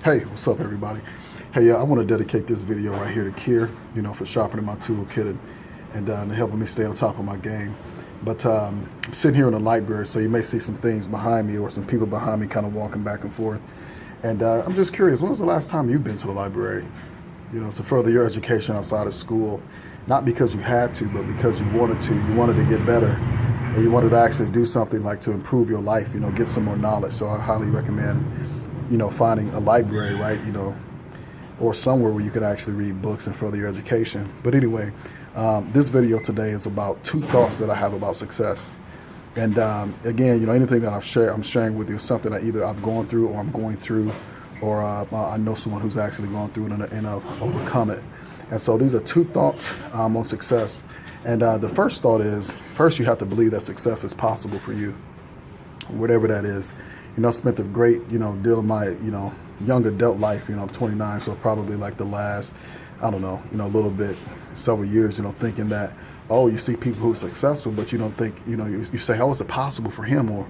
Hey, what's up, everybody? Hey, I want to dedicate this video right here to Kier, for sharpening my toolkit and helping me stay on top of my game. But I'm sitting here in the library, so you may see some things behind me or some people behind me kind of walking back and forth. And I'm just curious, when was the last time you've been to the library, to further your education outside of school? Not because you had to, but because you wanted to. You wanted to get better, and you wanted to actually do something like to improve your life, get some more knowledge. So I highly recommend finding a library, right, or somewhere where you can actually read books and further your education. But anyway, this video today is about 2 thoughts that I have about success. And again, anything that I'm sharing with you is something that either I've gone through or I'm going through, or I know someone who's actually gone through it and overcome it. And so these are 2 thoughts on success. And the first thought is, first you have to believe that success is possible for you, whatever that is. I spent a great, deal of my, young adult life. I'm 29, so probably like the last, I don't know, a little bit, several years, thinking that, oh, you see people who are successful, but you don't think, you say, oh, is it possible for him, or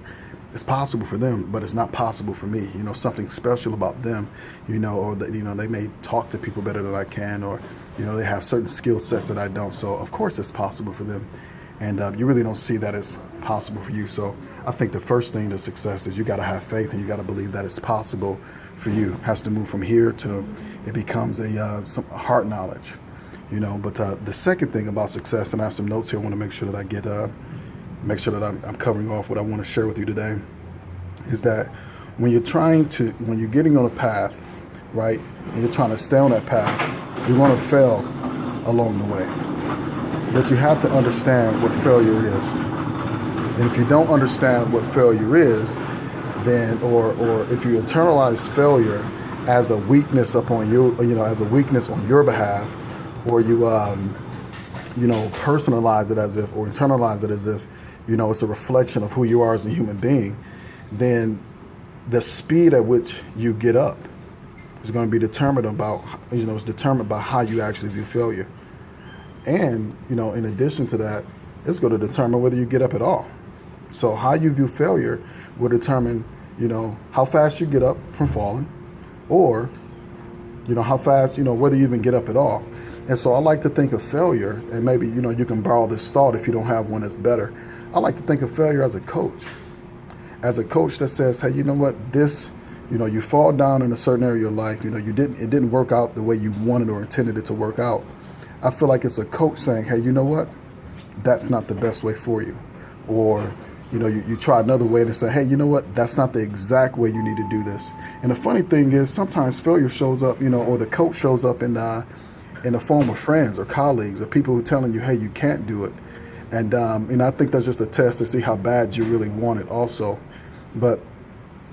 it's possible for them, but it's not possible for me. Something special about them, or that, they may talk to people better than I can, or, they have certain skill sets that I don't. So of course it's possible for them. And you really don't see that as possible for you. So I think the first thing to success is you got to have faith, and you got to believe that it's possible for you. It has to move from here to it becomes some heart knowledge, But the second thing about success, and I have some notes here I want to make sure that I get, make sure that I'm covering off what I want to share with you today, is that when you're getting on a path, right, and you're trying to stay on that path, you're going to fail along the way. But you have to understand what failure is. And if you don't understand what failure is, then, or if you internalize failure as a weakness upon you, as a weakness on your behalf, or you, personalize it as if, or internalize it as if, it's a reflection of who you are as a human being, then the speed at which you get up is going to be determined it's determined by how you actually view failure. And, in addition to that, it's going to determine whether you get up at all. So how you view failure will determine, how fast you get up from falling, or, how fast, whether you even get up at all. And so I like to think of failure, and maybe, you can borrow this thought if you don't have one that's better. I like to think of failure as a coach that says, hey, you know what, this, you fall down in a certain area of your life, it didn't work out the way you wanted or intended it to work out. I feel like it's a coach saying, hey, you know what, that's not the best way for you. Or, you try another way and say, hey, you know what, that's not the exact way you need to do this. And the funny thing is, sometimes failure shows up, or the coach shows up in the form of friends or colleagues or people who are telling you, hey, you can't do it. And I think that's just a test to see how bad you really want it also. But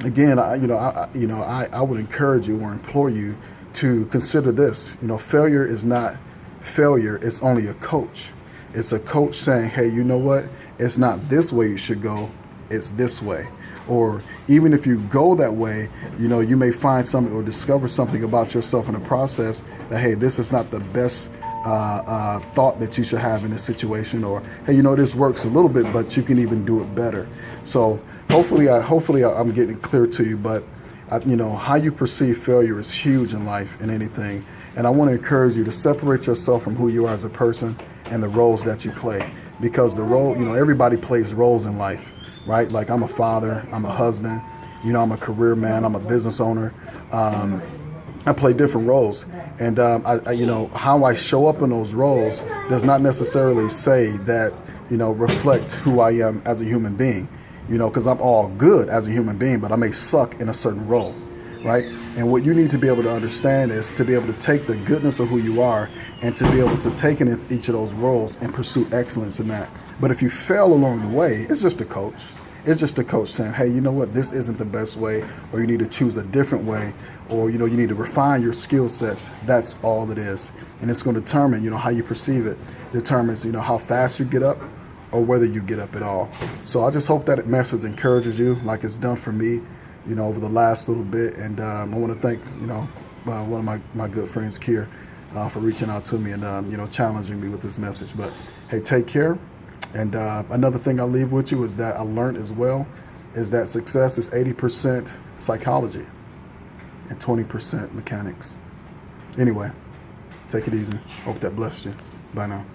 again, I would encourage you or implore you to consider this. Failure is not failure. It's only a coach. It's a coach saying, hey, you know what? It's not this way you should go. It's this way. Or even if you go that way, you may find something or discover something about yourself in the process that, hey, this is not the best thought that you should have in this situation, or, hey, this works a little bit, but you can even do it better. So hopefully I'm getting clear to you, but how you perceive failure is huge in life and anything. And I want to encourage you to separate yourself from who you are as a person and the roles that you play, because the role, everybody plays roles in life, right? Like, I'm a father, I'm a husband, I'm a career man, I'm a business owner. I play different roles, and how I show up in those roles does not necessarily say that reflect who I am as a human being, because I'm all good as a human being, but I may suck in a certain role, right? And what you need to be able to understand is to be able to take the goodness of who you are and to be able to take in each of those roles and pursue excellence in that. But if you fail along the way, it's just a coach. It's just a coach saying, hey, you know what, this isn't the best way, or you need to choose a different way, or, you need to refine your skill sets. That's all it is. And it's going to determine, how you perceive it, determines, how fast you get up or whether you get up at all. So I just hope that message encourages you like it's done for me, over the last little bit. And I want to thank, one of my good friends, Kier, for reaching out to me and, challenging me with this message. But hey, take care. And another thing I'll leave with you is that I learned as well is that success is 80% psychology. and 20% mechanics. Anyway, take it easy. Hope that blessed you. Bye now.